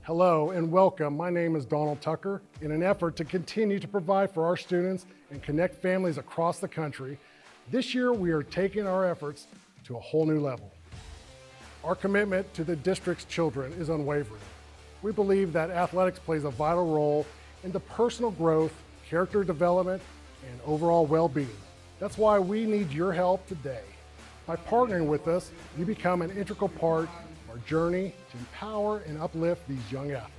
Hello and welcome. My name is Donald Tucker. In an effort to continue to provide for our students and connect families across the country, this year we are taking our efforts to a whole new level. Our commitment to the district's children is unwavering. We believe that athletics plays a vital role in the personal growth, character development, and overall well-being. That's why we need your help today. By partnering with us, you become an integral part our journey to empower and uplift these young athletes.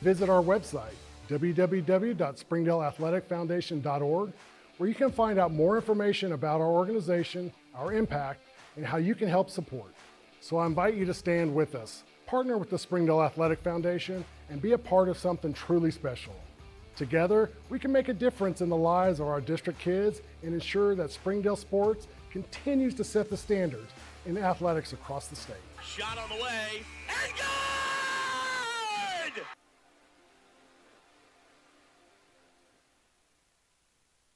Visit our website, www.springdaleathleticfoundation.org, where you can find out more information about our organization, our impact, and how you can help support. So I invite you to stand with us, partner with the Springdale Athletic Foundation, and be a part of something truly special. Together, we can make a difference in the lives of our district kids and ensure that Springdale sports continues to set the standards in athletics across the state. Shot on the way, and good!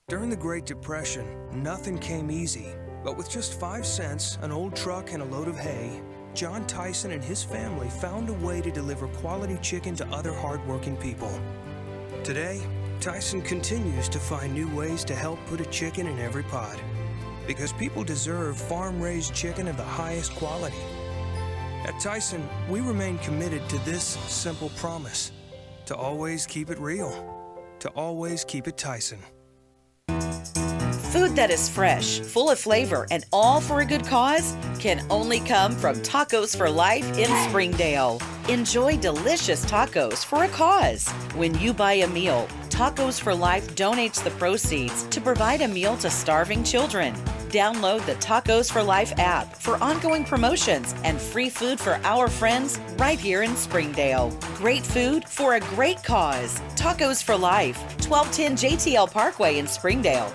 During the Great Depression, nothing came easy. But with just 5 cents, an old truck, and a load of hay, John Tyson and his family found a way to deliver quality chicken to other hardworking people. Today, Tyson continues to find new ways to help put a chicken in every pot. Because people deserve farm-raised chicken of the highest quality. At Tyson, we remain committed to this simple promise: to always keep it real, to always keep it Tyson. Food that is fresh, full of flavor, and all for a good cause can only come from Tacos for Life in Springdale. Enjoy delicious tacos for a cause. When you buy a meal, Tacos for Life donates the proceeds to provide a meal to starving children. Download the Tacos for Life app for ongoing promotions and free food for our friends right here in Springdale. Great food for a great cause. Tacos for Life, 1210 JTL Parkway in Springdale.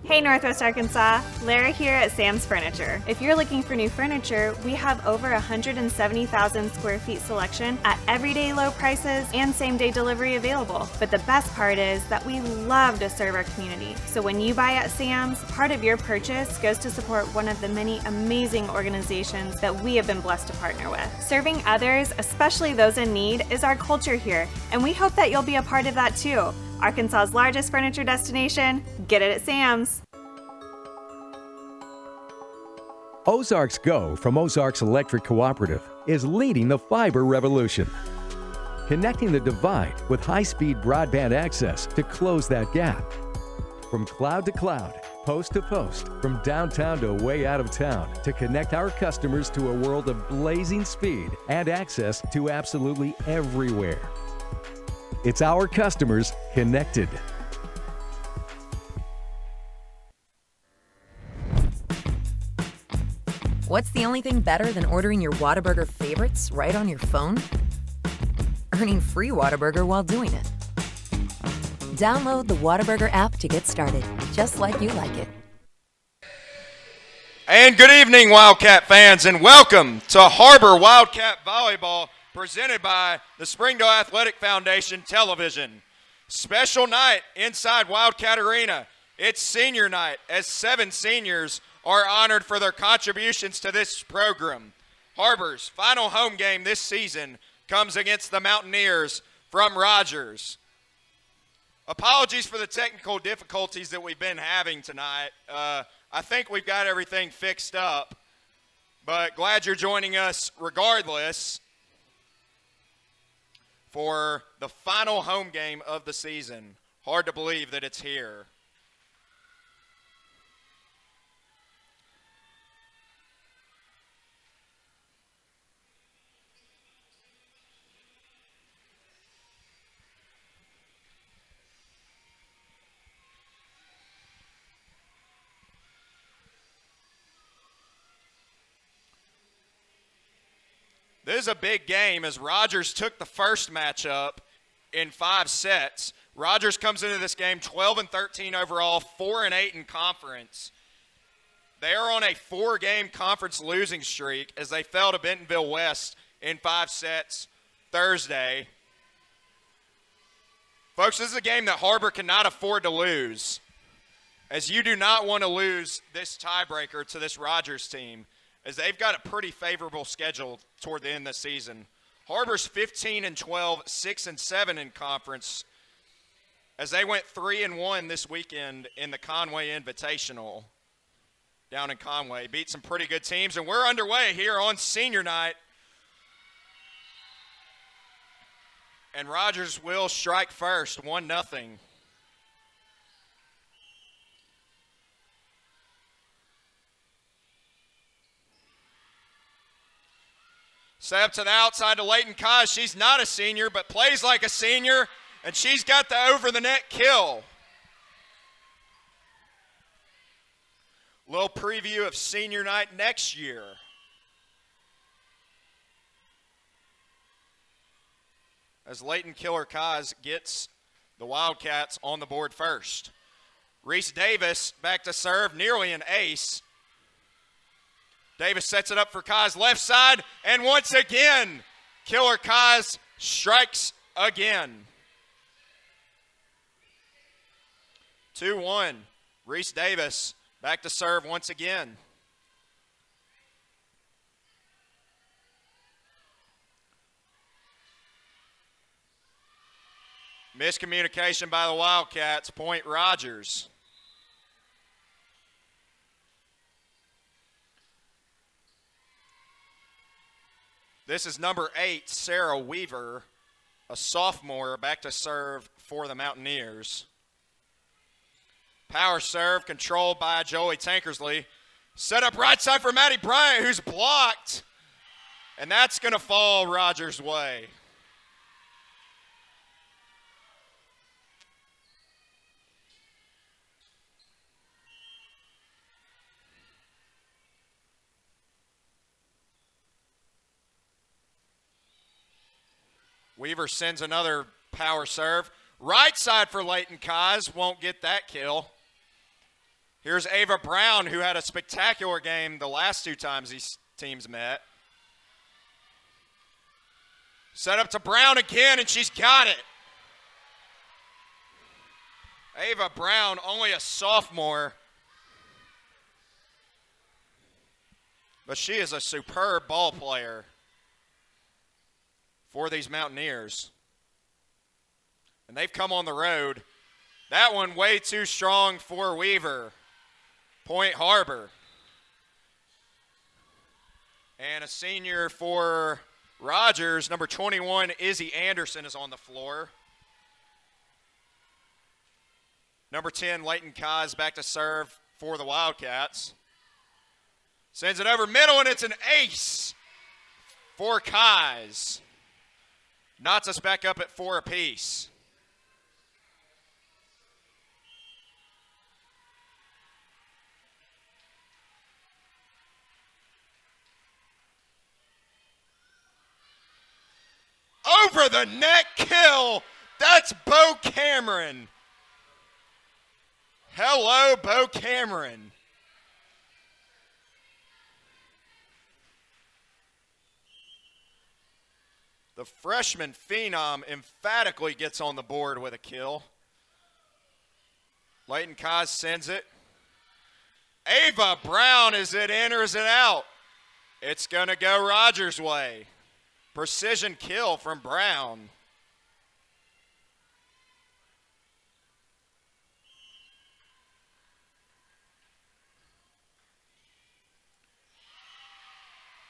Hey Northwest Arkansas, Lara here at Sam's Furniture. If you're looking for new furniture, we have over 170,000 square feet selection at everyday low prices and same-day delivery available. But the best part is that we love to serve our community. So when you buy at Sam's, part of your purchase goes to support one of the many amazing organizations that we have been blessed to partner with. Serving others, especially those in need, is our culture here, and we hope that you'll be a part of that too. Arkansas's largest furniture destination, get it at Sam's. Ozarks Go from Ozarks Electric Cooperative is leading the fiber revolution. Connecting the divide with high-speed broadband access to close that gap. From cloud to cloud, post to post, from downtown to way out of town, to connect our customers to a world of blazing speed and access to absolutely everywhere. It's our customers connected. What's the only thing better than ordering your Whataburger favorites right on your phone? Earning free Whataburger while doing it. Download the Whataburger app to get started, just like you like it. And good evening, Wildcat fans, and welcome to Har-Ber Wildcat Volleyball, presented by the Springdale Athletic Foundation Television. Special night inside Wildcat Arena. It's senior night, as 7 seniors are honored for their contributions to this program. Har-Ber's final home game this season comes against the Mountaineers from Rogers. Apologies for the technical difficulties that we've been having tonight. I think we've got everything fixed up, but glad you're joining us regardless for the final home game of the season. Hard to believe that it's here. This is a big game as Rogers took the first matchup in 5 sets. Rogers comes into this game 12-13 overall, 4-8 in conference. They are on a 4-game conference losing streak as they fell to Bentonville West in 5 sets Thursday. Folks, this is a game that Har-Ber cannot afford to lose, as you do not want to lose this tiebreaker to this Rogers team, as they've got a pretty favorable schedule toward the end of the season. Har-Ber's 15-12, 6-7 in conference, as they went 3-1 this weekend in the Conway Invitational down in Conway. Beat some pretty good teams, and we're underway here on senior night. And Rogers will strike first, 1-0. Set up to the outside to Leighton Kaz. She's not a senior, but plays like a senior, and she's got the over-the-net kill. Little preview of senior night next year. As Leighton Killer Kaz gets the Wildcats on the board first. Reese Davis back to serve, nearly an ace. Davis sets it up for Kaz left side, and once again, Killer Kaz strikes again. 2-1. Reese Davis back to serve once again. Miscommunication by the Wildcats. Point Rogers. This is number 8, Sarah Weaver, a sophomore, back to serve for the Mountaineers. Power serve controlled by Joey Tankersley. Set up right side for Maddie Bryant, who's blocked. And that's going to fall Rogers' way. Weaver sends another power serve. Right side for Leighton Kaz, won't get that kill. Here's Ava Brown, who had a spectacular game the last 2 times these teams met. Set up to Brown again, and she's got it. Ava Brown, only a sophomore, but she is a superb ball player for these Mountaineers. And they've come on the road. That one way too strong for Weaver. Point Har-Ber. And a senior for Rogers, number 21, Izzy Anderson, is on the floor. Number 10, Leighton Kaz back to serve for the Wildcats. Sends it over middle, and it's an ace for Kaz. Knots us back up at 4 apiece. Over the net kill. That's Bo Cameron. Hello, Bo Cameron. The freshman phenom emphatically gets on the board with a kill. Leighton Kaz sends it. Ava Brown, is it in or is it out? It's going to go Rogers' way. Precision kill from Brown.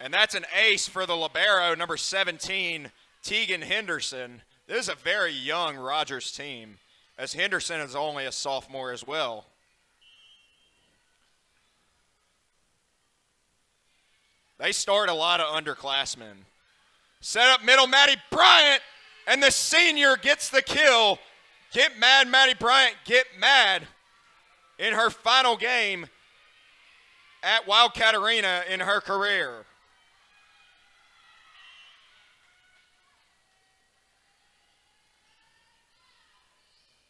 And that's an ace for the libero, number 17, Tegan Henderson. This is a very young Rogers team, as Henderson is only a sophomore as well. They start a lot of underclassmen. Set up middle, Maddie Bryant, and the senior gets the kill. Get mad, Maddie Bryant, get mad in her final game at Wildcat Arena in her career.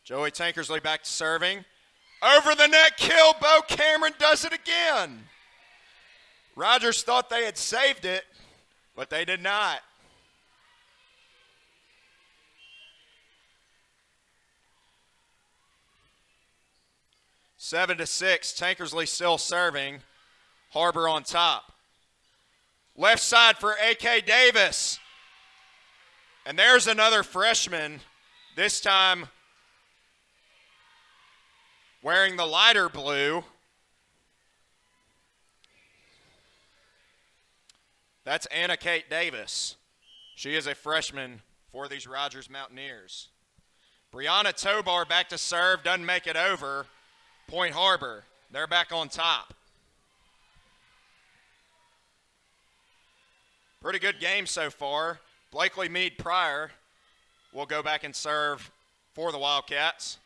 Joey Tankersley back to serving. Over the net kill, Bo Cameron does it again. Rogers thought they had saved it, but they did not. Seven to 6, Tankersley still serving. Har-Ber on top. Left side for A.K. Davis. And there's another freshman, this time wearing the lighter blue. That's Anna Kate Davis. She is a freshman for these Rogers Mountaineers. Brianna Tobar back to serve, doesn't make it over. Point Har-Ber, they're back on top. Pretty good game so far. Blakely Meade Pryor will go back and serve for the Wildcats.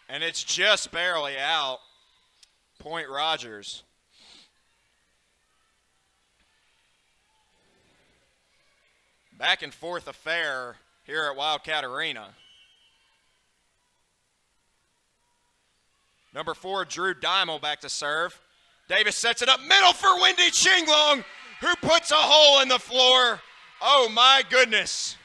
And it's just barely out. Point Rogers. Back and forth affair here at Wildcat Arena. Number 4, Drew Dimel back to serve. Davis sets it up middle for Wendy Chinglong, who puts a hole in the floor. Oh my goodness.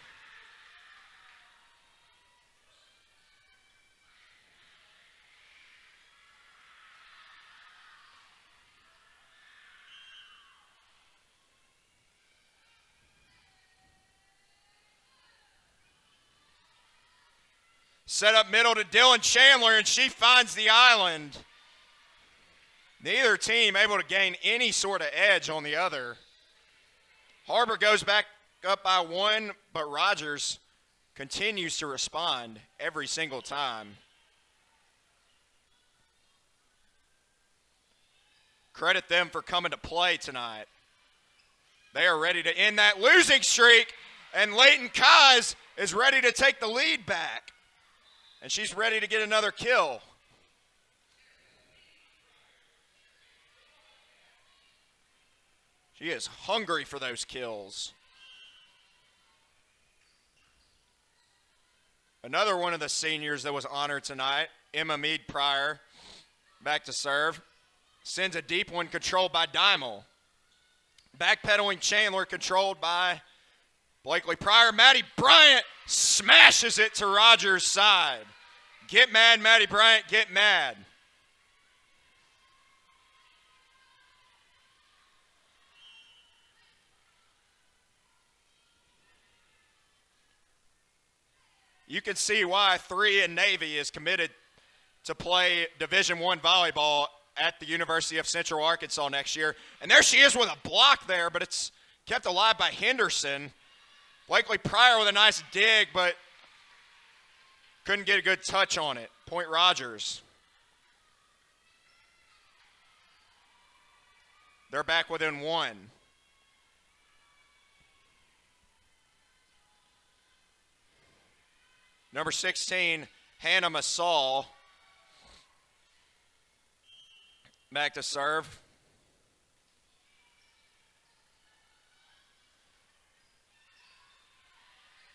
Set up middle to Dylan Chandler, and she finds the island. Neither team able to gain any sort of edge on the other. Har-Ber goes back up by 1, but Rogers continues to respond every single time. Credit them for coming to play tonight. They are ready to end that losing streak, and Leighton Kaz is ready to take the lead back. And she's ready to get another kill. She is hungry for those kills. Another one of the seniors that was honored tonight, Emma Meade Pryor, back to serve. Sends a deep one controlled by Dimel. Backpedaling Chandler controlled by Blakely Pryor. Maddie Bryant smashes it to Rogers' side. Get mad, Maddie Bryant, get mad. You can see why 3 in Navy is committed to play Division I volleyball at the University of Central Arkansas next year. And there she is with a block there, but it's kept alive by Henderson. Blakely Pryor with a nice dig, but couldn't get a good touch on it. Point Rogers. They're back within 1. Number 16, Hannah Masal, back to serve.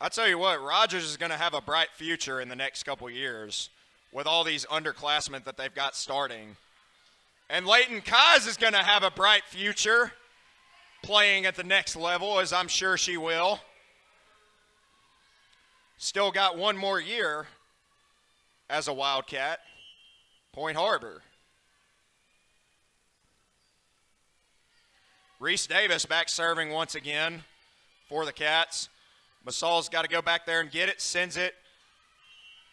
I'll tell you what, Rogers is going to have a bright future in the next couple years with all these underclassmen that they've got starting. And Leighton Kaz is going to have a bright future playing at the next level, as I'm sure she will. Still got 1 more year as a Wildcat. Point Har-Ber. Reese Davis back serving once again for the Cats. Masal's got to go back there and get it, sends it.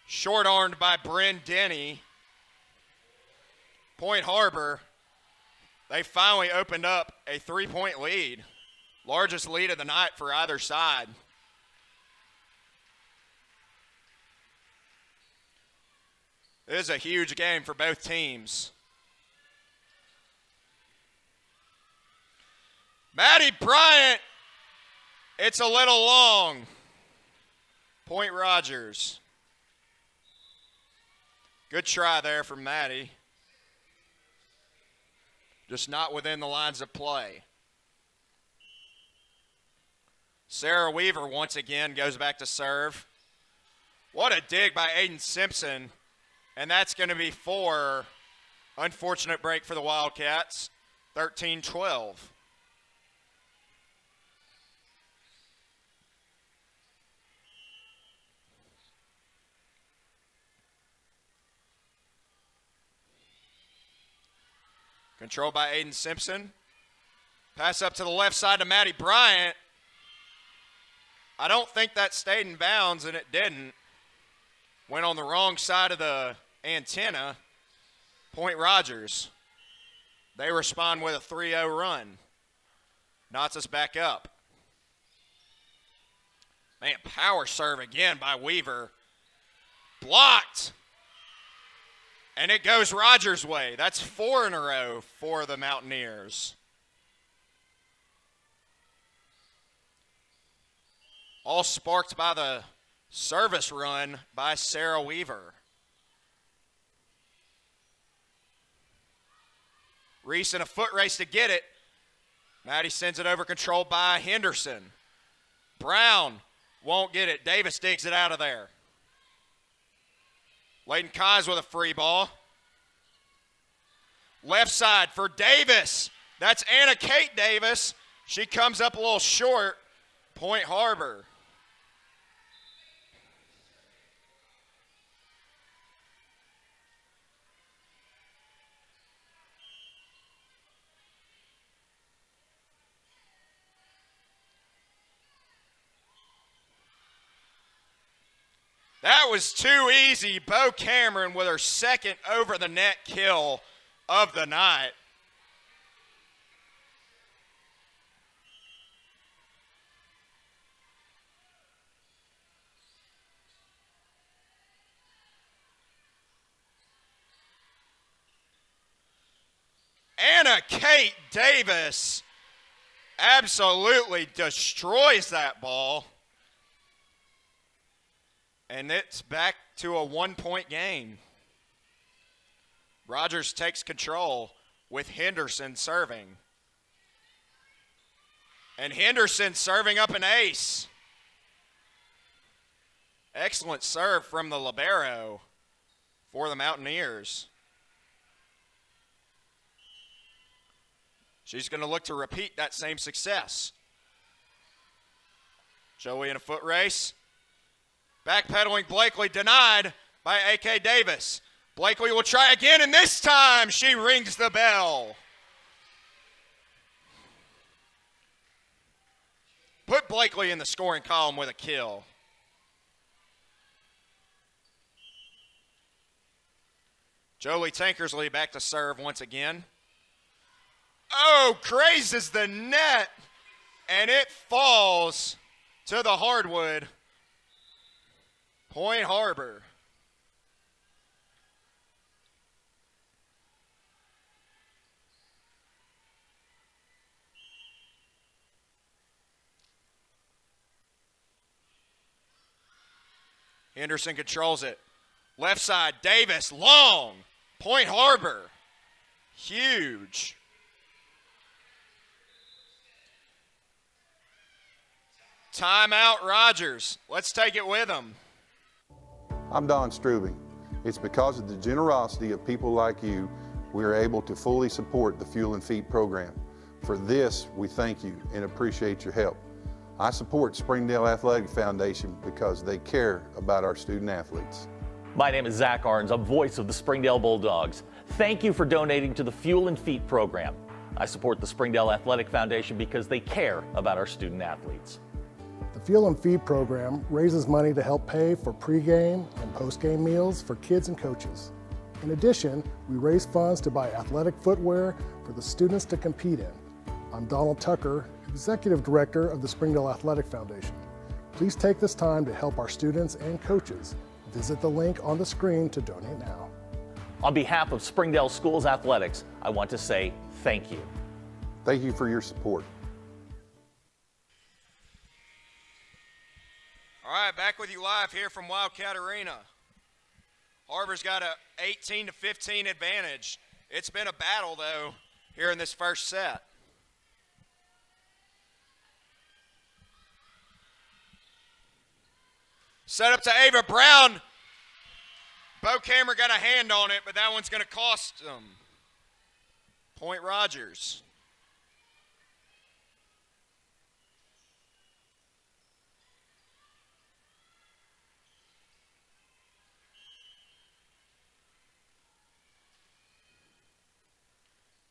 Short-armed by Bryn Denny. Point Har-Ber. They finally opened up a 3-point lead. Largest lead of the night for either side. This is a huge game for both teams. Maddie Bryant, it's a little long. Point Rogers. Good try there from Maddie. Just not within the lines of play. Sarah Weaver once again goes back to serve. What a dig by Aiden Simpson. And that's going to be 4. Unfortunate break for the Wildcats. 13-12. Controlled by Aiden Simpson. Pass up to the left side to Maddie Bryant. I don't think that stayed in bounds, and it didn't. Went on the wrong side of the antenna. Point Rogers. They respond with a 3-0 run. Knots us back up. Man, power serve again by Weaver. Blocked. And it goes Rogers' way. That's 4 in a row for the Mountaineers. All sparked by the service run by Sarah Weaver. Reese in a foot race to get it. Maddie sends it over, controlled by Henderson. Brown won't get it. Davis digs it out of there. Layden Kaz with a free ball. Left side for Davis. That's Anna Kate Davis. She comes up a little short. Point Har-Ber. That was too easy. Bo Cameron with her second over-the-net kill of the night. Anna Kate Davis absolutely destroys that ball. And it's back to a 1-point game. Rogers takes control with Henderson serving. And Henderson serving up an ace. Excellent serve from the libero for the Mountaineers. She's going to look to repeat that same success. Joey in a foot race. Backpedaling Blakely, denied by A.K. Davis. Blakely will try again, and this time she rings the bell. Put Blakely in the scoring column with a kill. Jolie Tankersley back to serve once again. Oh, grazes the net, and it falls to the hardwood. Point Har-Ber. Henderson controls it. Left side, Davis, long. Point Har-Ber. Huge. Timeout Rogers. Let's take it with them. I'm Don Strubing. It's because of the generosity of people like you we are able to fully support the Fuel and Feed program. For this, we thank you and appreciate your help. I support Springdale Athletic Foundation because they care about our student athletes. My name is Zach Arns. I'm voice of the Springdale Bulldogs. Thank you for donating to the Fuel and Feed program. I support the Springdale Athletic Foundation because they care about our student athletes. The Fuel and Feed program raises money to help pay for pregame and postgame meals for kids and coaches. In addition, we raise funds to buy athletic footwear for the students to compete in. I'm Donald Tucker, Executive Director of the Springdale Athletic Foundation. Please take this time to help our students and coaches. Visit the link on the screen to donate now. On behalf of Springdale Schools Athletics, I want to say thank you. Thank you for your support. All right, back with you live here from Wildcat Arena. Har-Ber's got a 18-15 advantage. It's been a battle, though, here in this first set. Set up to Ava Brown. Bo Cameron got a hand on it, but that one's going to cost them. Point Rogers.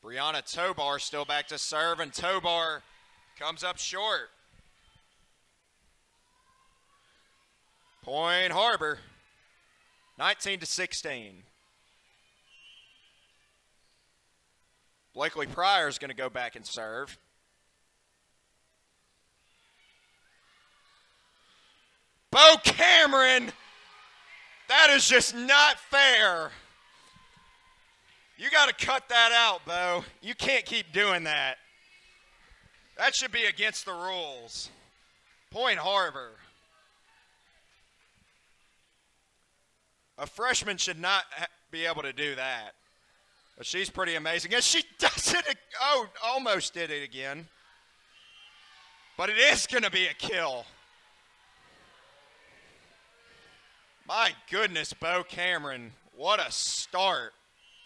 Brianna Tobar still back to serve, and Tobar comes up short. Point Har-Ber, 19-16. Blakely Pryor is going to go back and serve. Bo Cameron, that is just not fair. You got to cut that out, Bo. You can't keep doing that. That should be against the rules. Point Har-Ber. A freshman should not be able to do that. But she's pretty amazing. And she does it. Oh, almost did it again. But it is going to be a kill. My goodness, Bo Cameron, what a start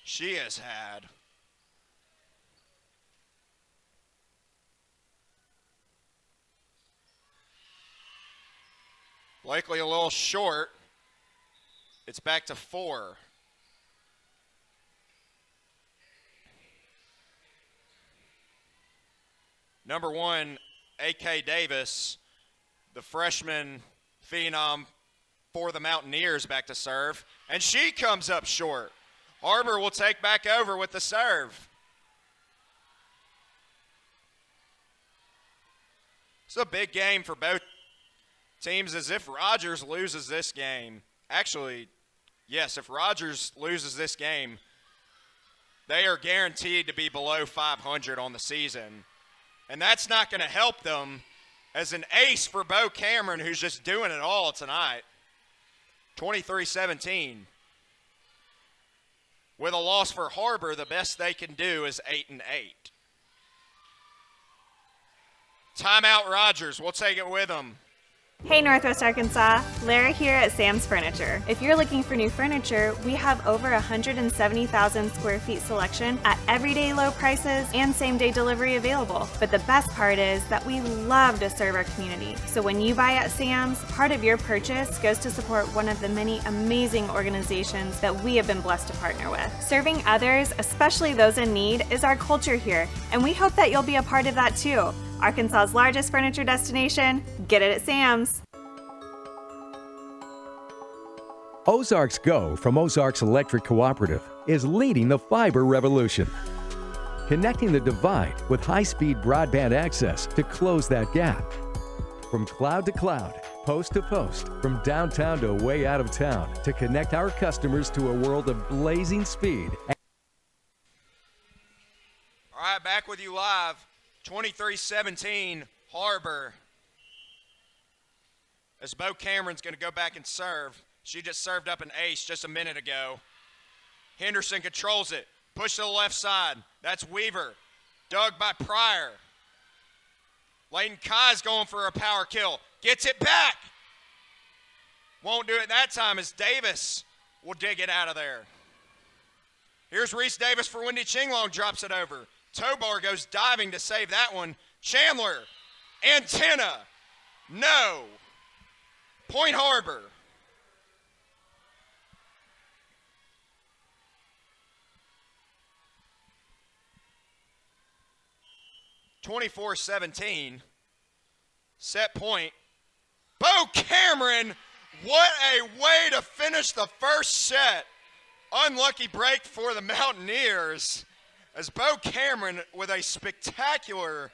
she has had. Blakely a little short. It's back to 4. Number 1, A.K. Davis, the freshman phenom for the Mountaineers, back to serve. And she comes up short. Har-Ber will take back over with the serve. It's a big game for both teams, as if Rogers loses this game. Actually, yes, if Rogers loses this game, they are guaranteed to be below 500 on the season. And that's not going to help them as an ace for Bo Cameron, who's just doing it all tonight. 23-17. With a loss for Har-Ber, the best they can do is 8-8. Timeout Rogers. We'll take it with them. Hey Northwest Arkansas, Lara here at Sam's Furniture. If you're looking for new furniture, we have over 170,000 square feet selection at everyday low prices and same-day delivery available. But the best part is that we love to serve our community. So when you buy at Sam's, part of your purchase goes to support one of the many amazing organizations that we have been blessed to partner with. Serving others, especially those in need, is our culture here, and we hope that you'll be a part of that too. Arkansas's largest furniture destination, get it at Sam's. Ozarks Go from Ozarks Electric Cooperative is leading the fiber revolution. Connecting the divide with high-speed broadband access to close that gap. From cloud to cloud, post to post, from downtown to way out of town, to connect our customers to a world of blazing speed. All right, back with you live. 23-17, Har-Ber. As Bo Cameron's going to go back and serve. She just served up an ace just a minute ago. Henderson controls it. Push to the left side. That's Weaver. Dug by Pryor. Layton Kai's going for a power kill. Gets it back. Won't do it that time as Davis will dig it out of there. Here's Reese Davis for Wendy Chinglong. Drops it over. Tobar goes diving to save that one. Chandler. Antenna. No. Point Har-Ber. (24-17). Set point. Bo Cameron, what a way to finish the first set. Unlucky break for the Mountaineers as Bo Cameron with a spectacular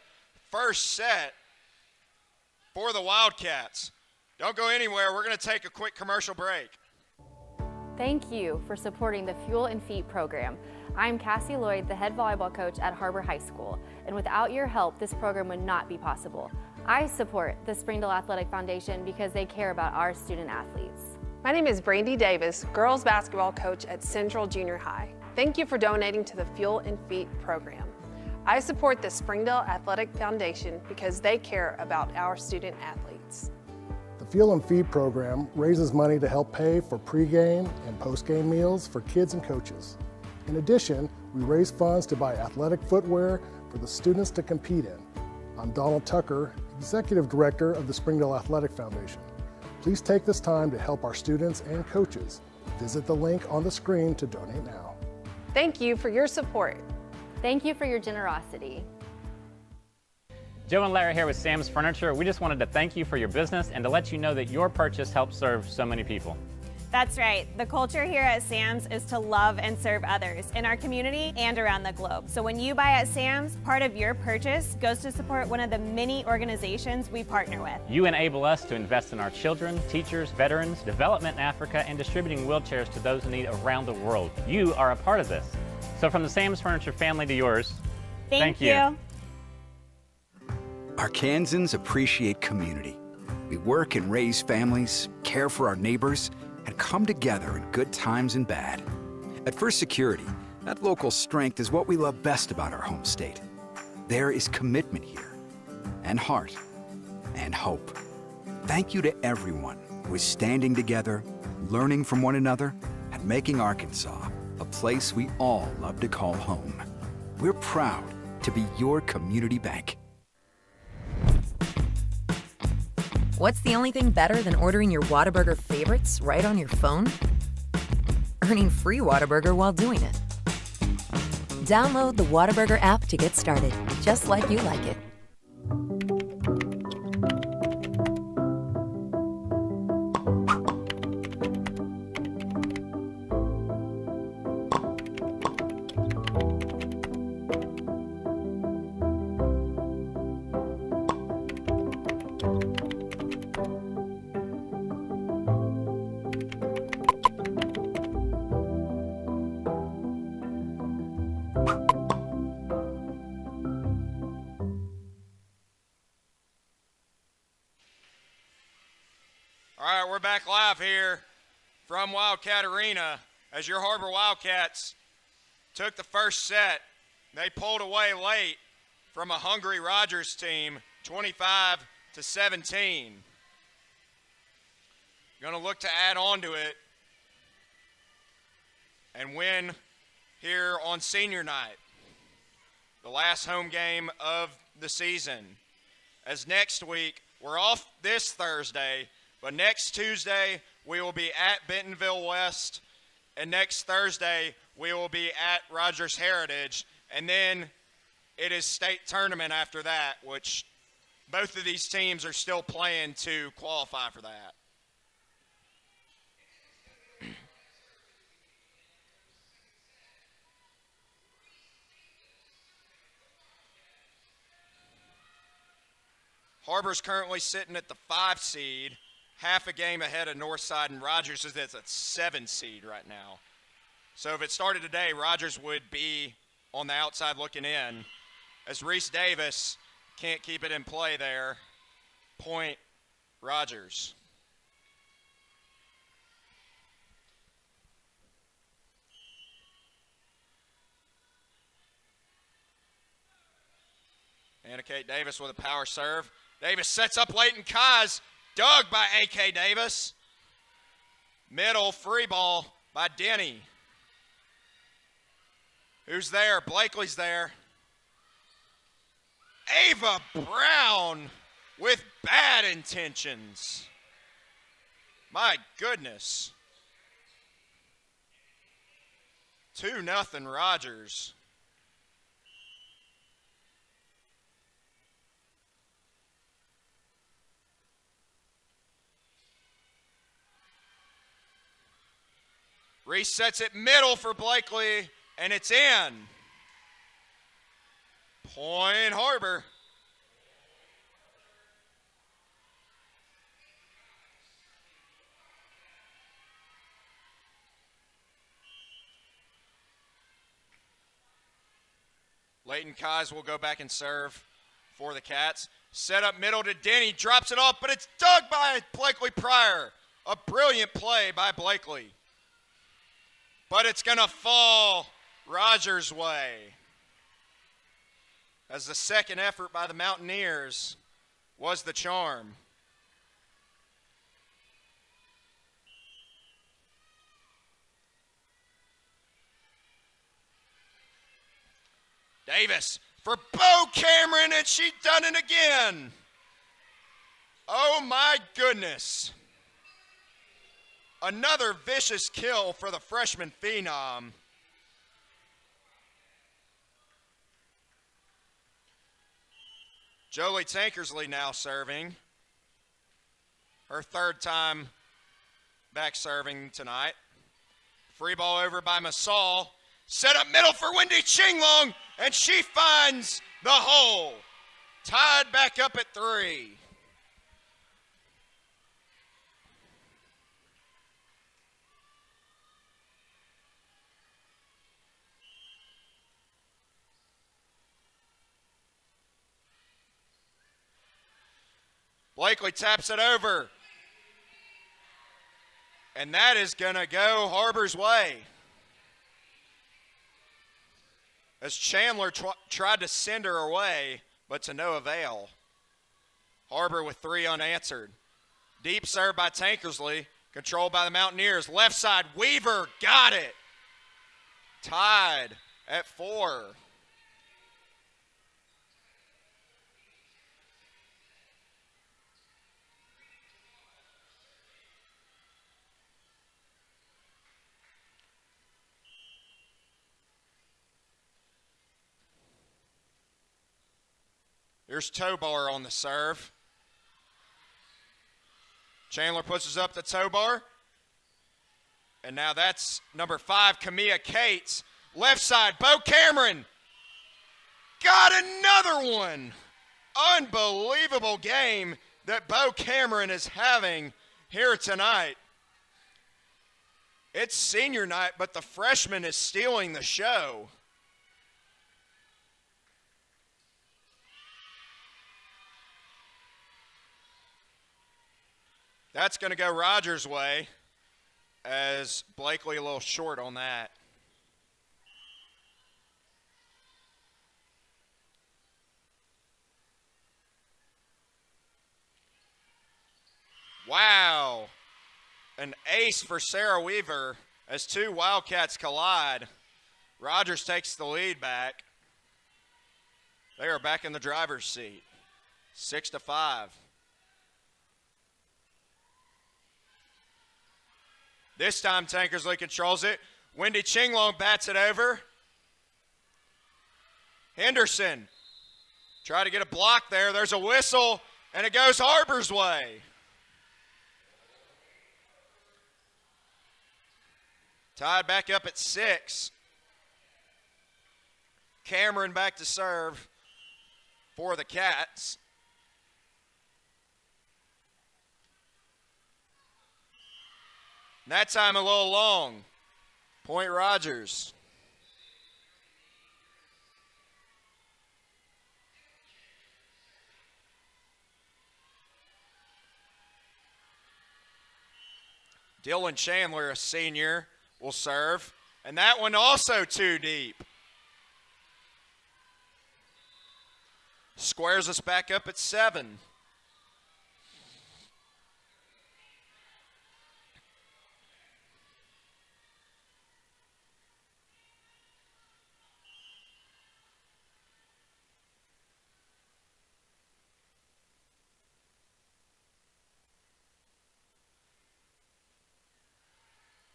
first set for the Wildcats. Don't go anywhere. We're going to take a quick commercial break. Thank you for supporting the Fuel and Feet program. I'm Cassie Lloyd, the head volleyball coach at Har-Ber High School, and without your help, this program would not be possible. I support the Springdale Athletic Foundation because they care about our student athletes. My name is Brandy Davis, girls basketball coach at Central Junior High. Thank you for donating to the Fuel and Feet program. I support the Springdale Athletic Foundation because they care about our student athletes. The Fuel and Feed program raises money to help pay for pregame and postgame meals for kids and coaches. In addition, we raise funds to buy athletic footwear for the students to compete in. I'm Donald Tucker, Executive Director of the Springdale Athletic Foundation. Please take this time to help our students and coaches. Visit the link on the screen to donate now. Thank you for your support. Thank you for your generosity. Joe and Larry here with Sam's Furniture. We just wanted to thank you for your business and to let you know that your purchase helps serve so many people. That's right. The culture here at Sam's is to love and serve others in our community and around the globe. So when you buy at Sam's, part of your purchase goes to support one of the many organizations we partner with. You enable us to invest in our children, teachers, veterans, development in Africa, and distributing wheelchairs to those in need around the world. You are a part of this. So from the Sam's Furniture family to yours, Thank you. Arkansans appreciate community. We work and raise families, care for our neighbors, and come together in good times and bad. At First Security, that local strength is what we love best about our home state. There is commitment here, and heart, and hope. Thank you to everyone who is standing together, learning from one another, and making Arkansas a place we all love to call home. We're proud to be your community bank. What's the only thing better than ordering your Whataburger favorites right on your phone? Earning free Whataburger while doing it. Download the Whataburger app to get started, just like you like it. All right, we're back live here from Wildcat Arena as your Har-Ber Wildcats took the first set. They pulled away late from a hungry Rogers team, 25-17. Going to look to add on to it and win here on senior night, the last home game of the season. As next week, we're off this Thursday, but next Tuesday, we will be at Bentonville West, and next Thursday, we will be at Rogers Heritage, and then it is state tournament after that, which both of these teams are still playing to qualify for that. Har-Ber's currently sitting at the 5 seed, half a game ahead of Northside, and Rogers is at a 7 seed right now. So if it started today, Rogers would be on the outside looking in, as Reese Davis can't keep it in play there. Point Rogers. Anna Kate Davis with a power serve. Davis sets up Leighton Kaz. Dug by A.K. Davis. Middle free ball by Denny. Who's there? Blakely's there. Ava Brown with bad intentions. My goodness. 2-0 Rogers. Reese sets it middle for Blakely, and it's in. Point Har-Ber. Leighton Kaz will go back and serve for the Cats. Set up middle to Denny, drops it off, but it's dug by Blakely Pryor. A brilliant play by Blakely. But it's going to fall Rogers' way, as the second effort by the Mountaineers was the charm. Davis for Bo Cameron, and she done it again. Oh my goodness. Another vicious kill for the freshman phenom. Jolie Tankersley now serving. Her third time back serving tonight. Free ball over by Masal. Set up middle for Wendy Chinglong, and she finds the hole. Tied back up at 3. Blakely taps it over. And that is going to go Har-Ber's way. As Chandler tried to send her away, but to no avail. Har-Ber with 3 unanswered. Deep serve by Tankersley, controlled by the Mountaineers. Left side, Weaver got it. Tied at 4. Here's Tobar on the serve. Chandler pushes up the Tobar. And now that's number 5, Kamia Cates. Left side, Bo Cameron. Got another one. Unbelievable game that Bo Cameron is having here tonight. It's senior night, but the freshman is stealing the show. That's going to go Rogers' way, as Blakely a little short on that. Wow. An ace for Sarah Weaver as 2 Wildcats collide. Rogers takes the lead back. They are back in the driver's seat, 6-5. This time Tankersley controls it. Wendy Chinglong bats it over. Henderson try to get a block there. There's a whistle, and it goes Har-Ber's way. Tied back up at 6. Cameron back to serve for the Cats. And that time a little long. Point Rogers. Dylan Chandler, a senior, will serve. And that one also too deep. Squares us back up at 7.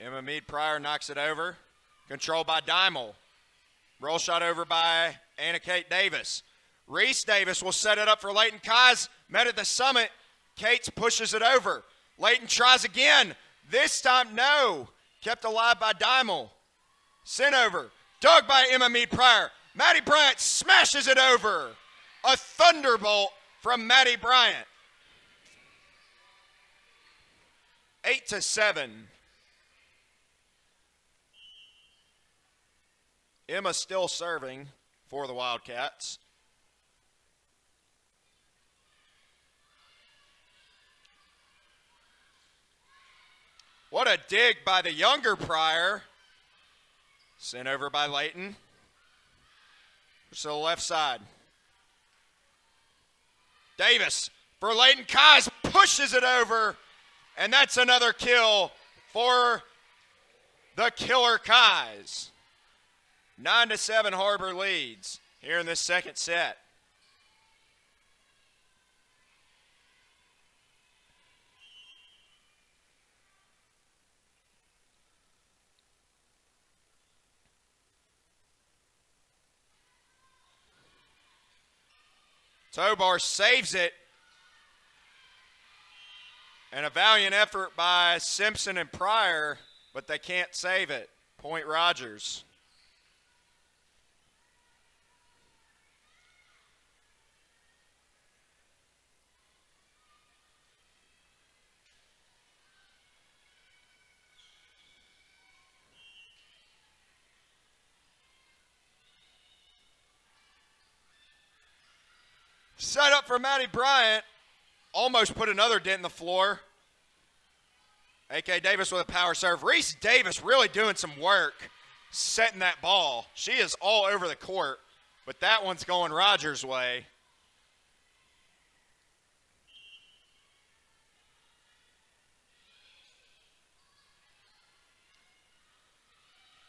Emma Meade-Pryor knocks it over. Controlled by Dimel. Roll shot over by Anna Kate Davis. Reese Davis will set it up for Leighton Kais. Met at the summit. Cates pushes it over. Leighton tries again. This time, no. Kept alive by Dimel. Sent over. Dug by Emma Meade-Pryor. Maddie Bryant smashes it over. A thunderbolt from Maddie Bryant. 8-7. Emma still serving for the Wildcats. What a dig by the younger Pryor. Sent over by Leighton. To the left side. Davis for Leighton Kais pushes it over. And that's another kill for the killer Kais. 9-7 Har-Ber leads here in this second set. Tobar saves it. And a valiant effort by Simpson and Pryor, but they can't save it. Point Rogers. Set up for Maddie Bryant. Almost put another dent in the floor. A.K. Davis with a power serve. Reese Davis really doing some work setting that ball. She is all over the court, but that one's going Rogers' way.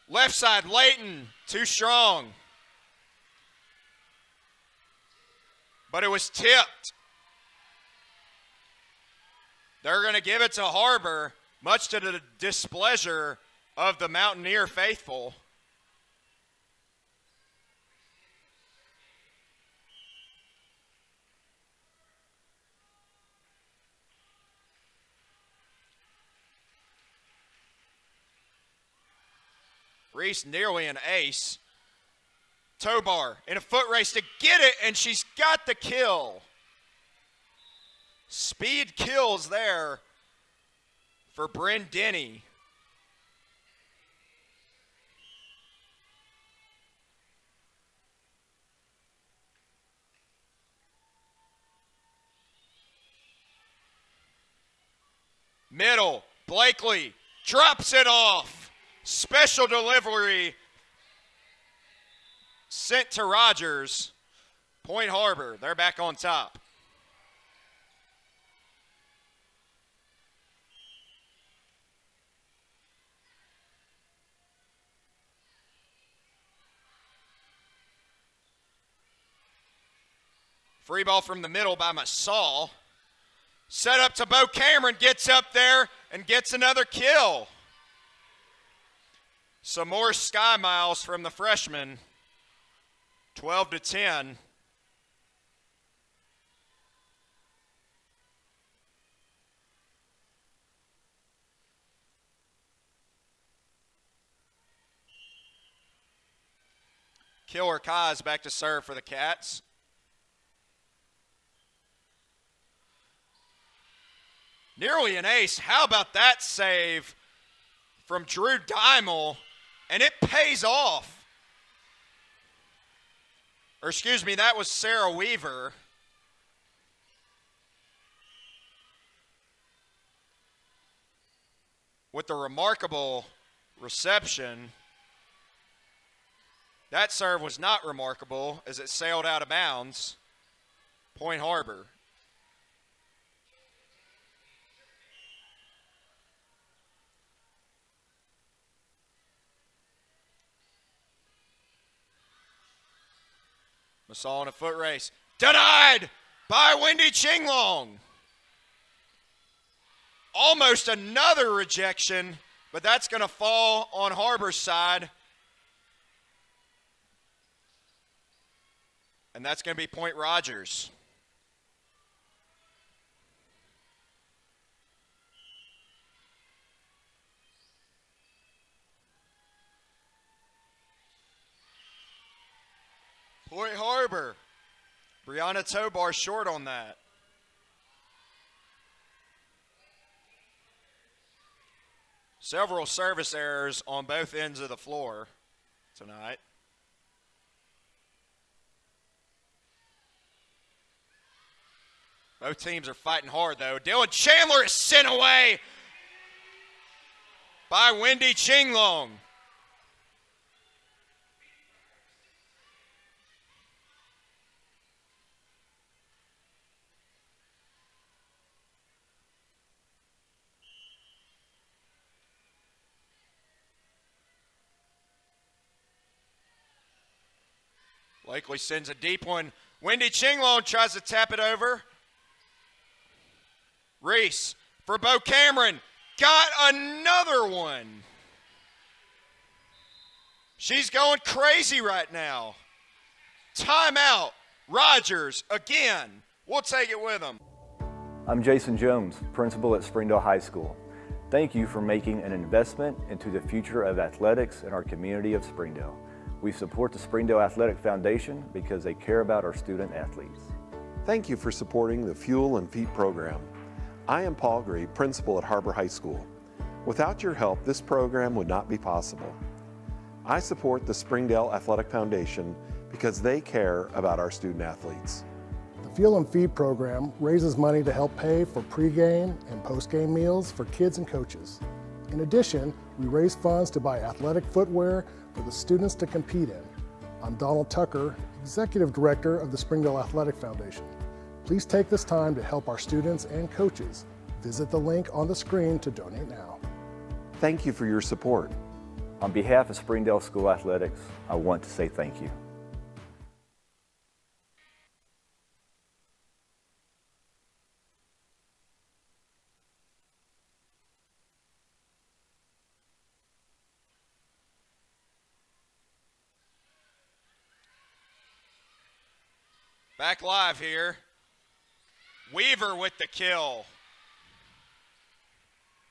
Left side, Layton, too strong. But it was tipped. They're going to give it to Har-Ber, much to the displeasure of the Mountaineer faithful. Reese nearly an ace. Tobar in a foot race to get it, and she's got the kill. Speed kills there for Bryn Denny. Middle, Blakely drops it off. Special delivery sent to Rogers. Point Har-Ber, they're back on top. Free ball from the middle by Masal. Set up to Bo Cameron, gets up there and gets another kill. Some more sky miles from the freshman. 12-10. Killer Kaz back to serve for the Cats. Nearly an ace. How about that save from Drew Dimel? And it pays off. Or excuse me, that was Sarah Weaver. With the remarkable reception. That serve was not remarkable as it sailed out of bounds. Point Har-Ber. Masal in a foot race. Denied by Wendy Chinglong. Almost another rejection, but that's going to fall on Har-Ber's side. And that's going to be Point Rogers. Point Har-Ber. Brianna Tobar short on that. Several service errors on both ends of the floor tonight. Both teams are fighting hard, though. Dylan Chandler is sent away by Wendy Chinglong. Blakely sends a deep one. Wendy Chinglong tries to tap it over. Reese for Bo Cameron. Got another one. She's going crazy right now. Timeout. Rogers again. We'll take it with him. I'm Jason Jones, principal at Springdale High School. Thank you for making an investment into the future of athletics in our community of Springdale. We support the Springdale Athletic Foundation because they care about our student athletes. Thank you for supporting the Fuel and Feet program. I am Paul Gree, principal at Har-Ber High School. Without your help, this program would not be possible. I support the Springdale Athletic Foundation because they care about our student athletes. The Fuel and Feed program raises money to help pay for pregame and postgame meals for kids and coaches. In addition, we raise funds to buy athletic footwear for the students to compete in. I'm Donald Tucker, Executive Director of the Springdale Athletic Foundation. Please take this time to help our students and coaches. Visit the link on the screen to donate now. Thank you for your support. On behalf of Springdale School Athletics, I want to say thank you. Back live here. Weaver with the kill.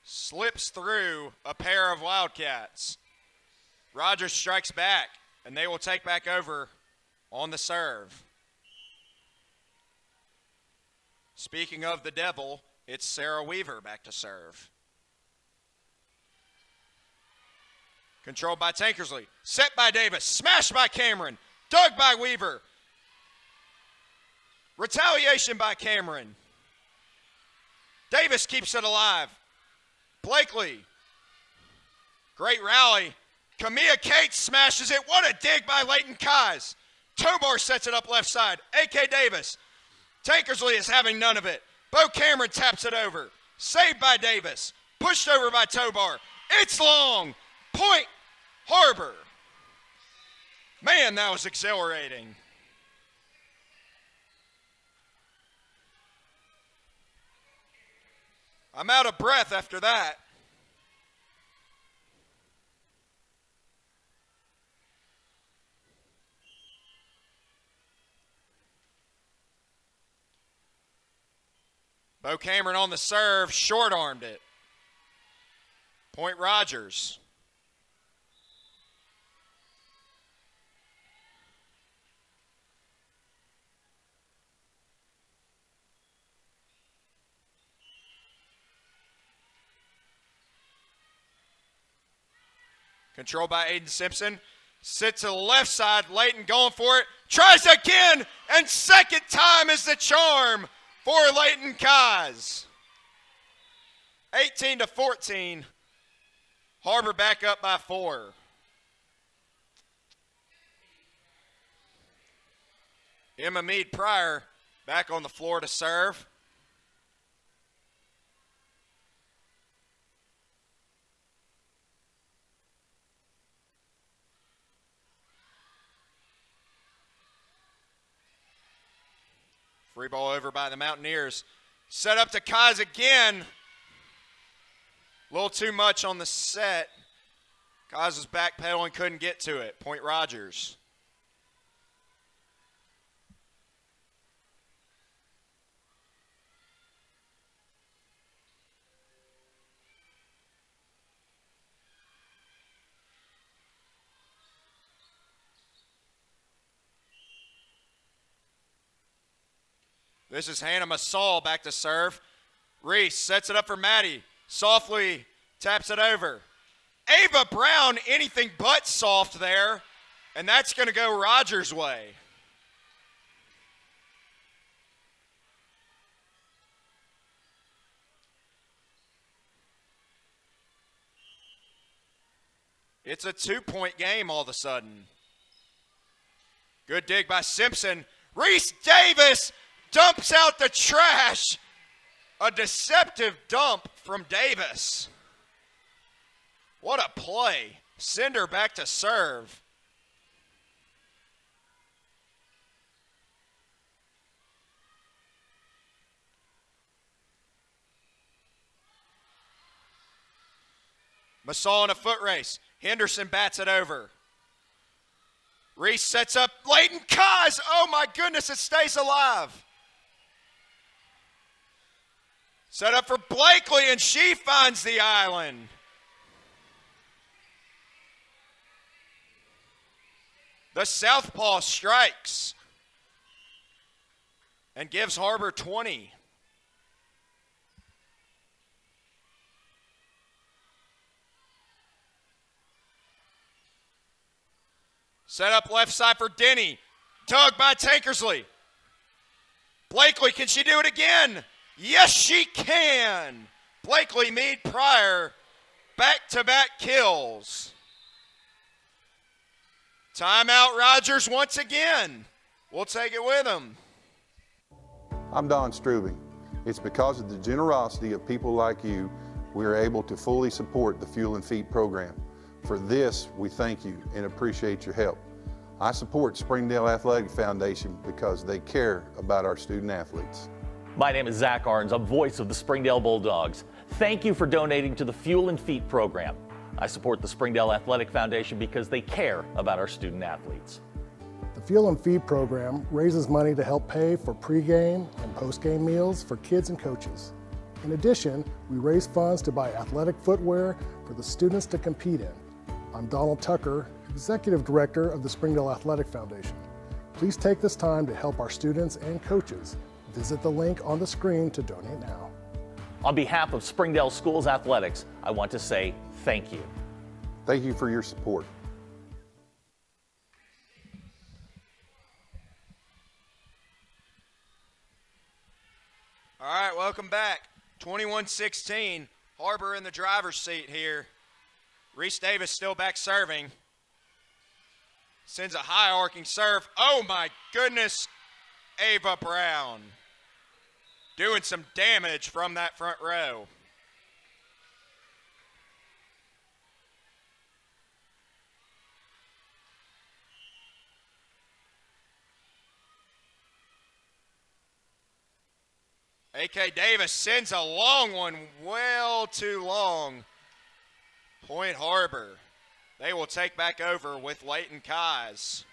Slips through a pair of Wildcats. Rogers strikes back, and they will take back over on the serve. Speaking of the devil, it's Sarah Weaver back to serve. Controlled by Tankersley. Set by Davis. Smashed by Cameron. Dug by Weaver. Retaliation by Cameron. Davis keeps it alive. Blakely. Great rally. Kamia Cates smashes it. What a dig by Leighton Kais. Tobar sets it up left side. A.K. Davis. Tankersley is having none of it. Bo Cameron taps it over. Saved by Davis. Pushed over by Tobar. It's long. Point Har-Ber. Man, that was exhilarating. I'm out of breath after that. Bo Cameron on the serve, short-armed it. Point Rogers. Controlled by Aiden Simpson. Sits to the left side. Leighton going for it. Tries again. And second time is the charm for Leighton Kais. 18-14. Har-Ber back up by 4. Emma Meade Pryor back on the floor to serve. Free ball over by the Mountaineers. Set up to Kais again. A little too much on the set. Kais was backpedaling, couldn't get to it. Point Rogers. This is Hannah Masal back to serve. Reese sets it up for Maddie. Softly taps it over. Ava Brown, anything but soft there. And that's going to go Rogers' way. It's a 2-point game all of a sudden. Good dig by Simpson. Reese Davis dumps out the trash. A deceptive dump from Davis. What a play. Send her back to serve. Masal in a foot race. Henderson bats it over. Reese sets up Leighton Kaz. Oh my goodness, it stays alive. Set up for Blakely, and she finds the island. The southpaw strikes and gives Har-Ber 20. Set up left side for Denny. Dug by Tankersley. Blakely, can she do it again? Yes, she can. Blakely, Meade, Pryor, back-to-back kills. Timeout Rogers once again. We'll take it with him. I'm Don Strubing. It's because of the generosity of people like you we are able to fully support the Fuel and Feet program. For this, we thank you and appreciate your help. I support Springdale Athletic Foundation because they care about our student athletes. My name is Zach Arns. I'm voice of the Springdale Bulldogs. Thank you for donating to the Fuel and Feet program. I support the Springdale Athletic Foundation because they care about our student athletes. The Fuel and Feed program raises money to help pay for pregame and postgame meals for kids and coaches. In addition, we raise funds to buy athletic footwear for the students to compete in. I'm Donald Tucker, Executive Director of the Springdale Athletic Foundation. Please take this time to help our students and coaches. Visit the link on the screen to donate now. On behalf of Springdale Schools Athletics, I want to say thank you. Thank you for your support. All right, welcome back. 21-16, Har-Ber in the driver's seat here. Reese Davis still back serving. Sends a high arcing serve. Oh my goodness, Ava Brown. Doing some damage from that front row. A.K. Davis sends a long one, well too long. Point Har-Ber. They will take back over with Leighton Kaz.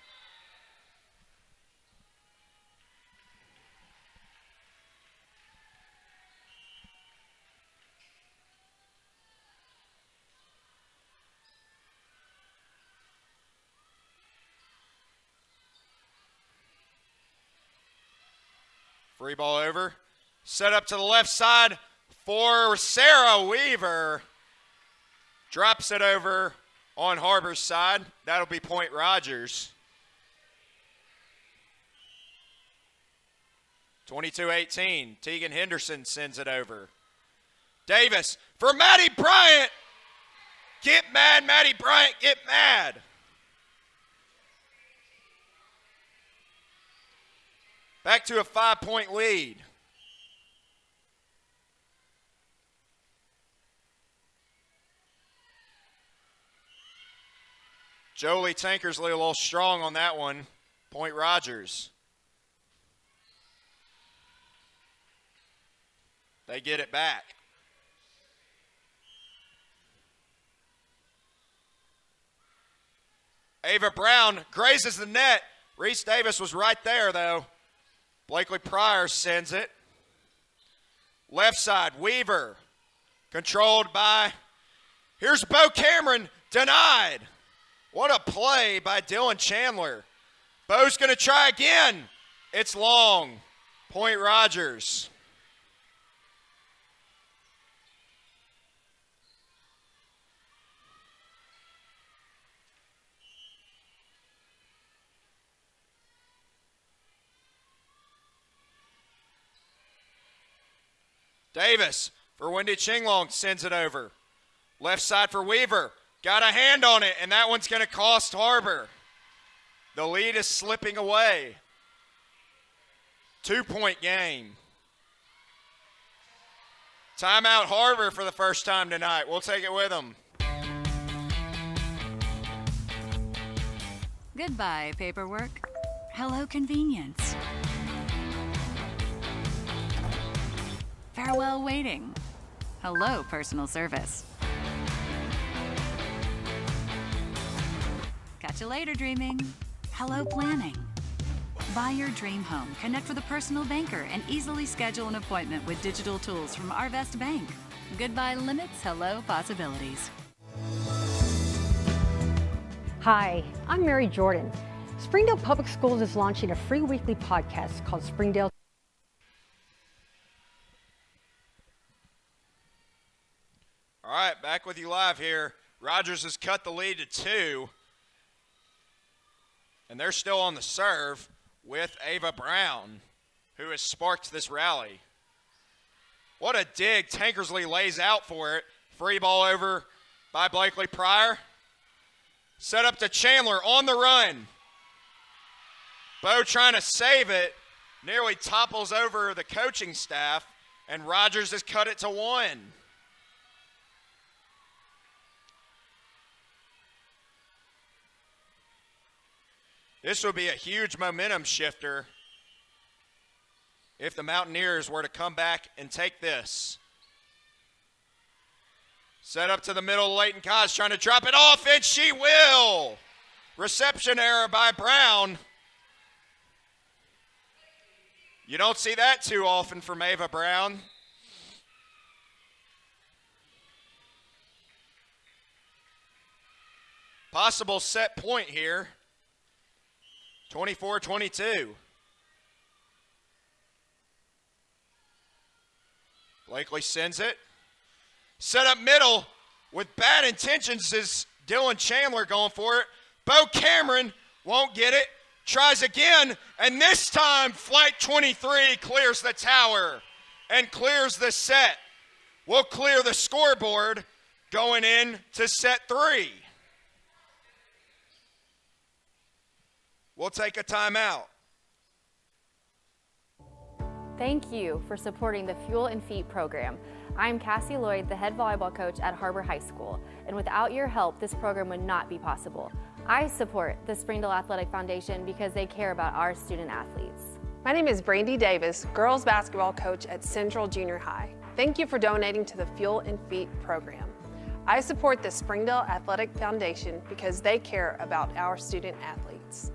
Free ball over. Set up to the left side for Sarah Weaver. Drops it over on Har-Ber's side. That'll be Point Rogers. 22-18. Tegan Henderson sends it over. Davis for Maddie Bryant. Get mad, Maddie Bryant, get mad. Back to a 5-point lead. Jolie Tankersley a little strong on that one. Point Rogers. They get it back. Ava Brown grazes the net. Reese Davis was right there, though. Blakely Pryor sends it. Left side, Weaver. Controlled by, here's Bo Cameron, denied. What a play by Dylan Chandler. Bo's going to try again. It's long. Point Rogers. Davis for Wendy Chinglong sends it over. Left side for Weaver. Got a hand on it, and that one's going to cost Har-Ber. The lead is slipping away. 2-point game. Timeout Har-Ber for the first time tonight. We'll take it with them. Goodbye, paperwork. Hello, convenience. Farewell, waiting. Hello, personal service. Catch you later, dreaming. Hello, planning. Buy your dream home, connect with a personal banker, and easily schedule an appointment with digital tools from Arvest Bank. Goodbye limits, hello possibilities. Hi, I'm Mary Jordan. Springdale Public Schools is launching a free weekly podcast called Springdale. All right, back with you live here. Rogers has cut the lead to 2. And they're still on the serve with Ava Brown, who has sparked this rally. What a dig. Tankersley lays out for it. Free ball over by Blakely Pryor. Set up to Chandler on the run. Bo trying to save it. Nearly topples over the coaching staff. And Rogers has cut it to 1. This would be a huge momentum shifter if the Mountaineers were to come back and take this. Set up to the middle, Leighton Koz trying to drop it off, and she will. Reception error by Brown. You don't see that too often from Ava Brown. Possible set point here. 24-22. Blakely sends it. Set up middle with bad intentions is Dylan Chandler going for it. Bo Cameron won't get it. Tries again, and this time Flight 23 clears the tower and clears the set. We'll clear the scoreboard going in to set 3. We'll take a timeout. Thank you for supporting the Fuel and Feet program. I'm Cassie Lloyd, the head volleyball coach at Har-Ber High School, and without your help, this program would not be possible. I support the Springdale Athletic Foundation because they care about our student athletes. My name is Brandy Davis, girls basketball coach at Central Junior High. Thank you for donating to the Fuel and Feet program. I support the Springdale Athletic Foundation because they care about our student athletes.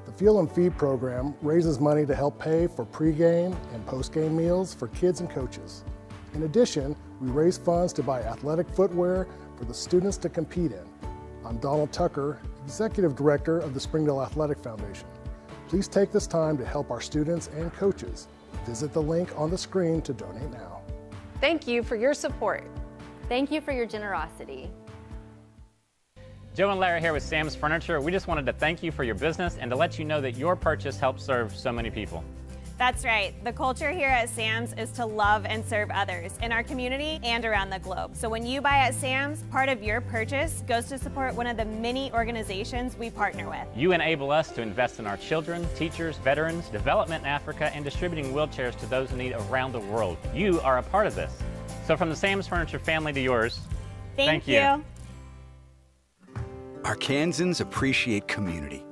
The Fuel and Feed program raises money to help pay for pregame and postgame meals for kids and coaches. In addition, we raise funds to buy athletic footwear for the students to compete in. I'm Donald Tucker, Executive Director of the Springdale Athletic Foundation. Please take this time to help our students and coaches. Visit the link on the screen to donate now. Thank you for your support. Thank you for your generosity. Joe and Larry here with Sam's Furniture. We just wanted to thank you for your business and to let you know that your purchase helps serve so many people. That's right. The culture here at Sam's is to love and serve others in our community and around the globe. So when you buy at Sam's, part of your purchase goes to support one of the many organizations we partner with. You enable us to invest in our children, teachers, veterans, development in Africa, and distributing wheelchairs to those in need around the world. You are a part of this. So from the Sam's Furniture family to yours, thank you. Arkansans appreciate community.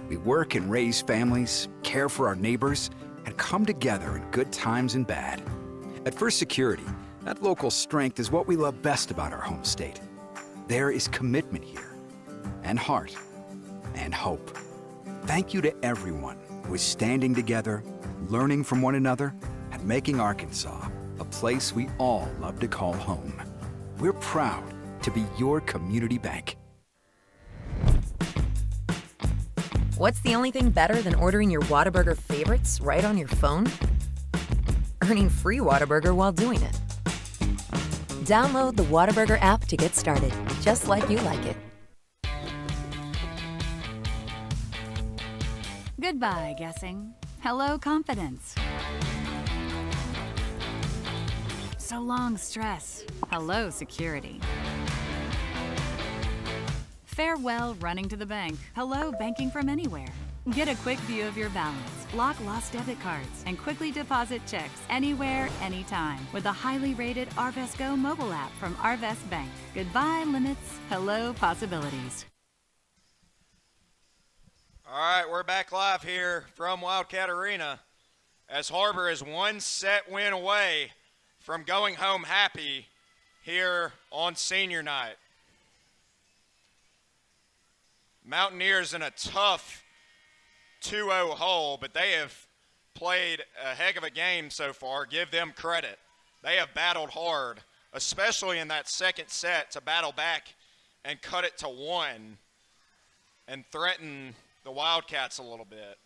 We work and raise families, care for our neighbors, and come together in good times and bad. At First Security, that local strength is what we love best about our home state. There is commitment here, and heart, and hope. Thank you to everyone who is standing together, learning from one another, and making Arkansas a place we all love to call home. We're proud to be your community bank. What's the only thing better than ordering your Whataburger favorites right on your phone? Earning free Whataburger while doing it. Download the Whataburger app to get started, just like you like it. Goodbye, guessing. Hello, confidence. So long, stress. Hello, security. Farewell, running to the bank. Hello, banking from anywhere. Get a quick view of your balance, block lost debit cards, and quickly deposit checks anywhere, anytime with the highly rated Arvest Go mobile app from Arvest Bank. Goodbye, limits. Hello, possibilities. All right, we're back live here from Wildcat Arena as Har-Ber is one set win away from going home happy here on senior night. Mountaineers in a tough 2-0 hole, but they have played a heck of a game so far. Give them credit. They have battled hard, especially in that second set, to battle back and cut it to 1 and threaten the Wildcats a little bit.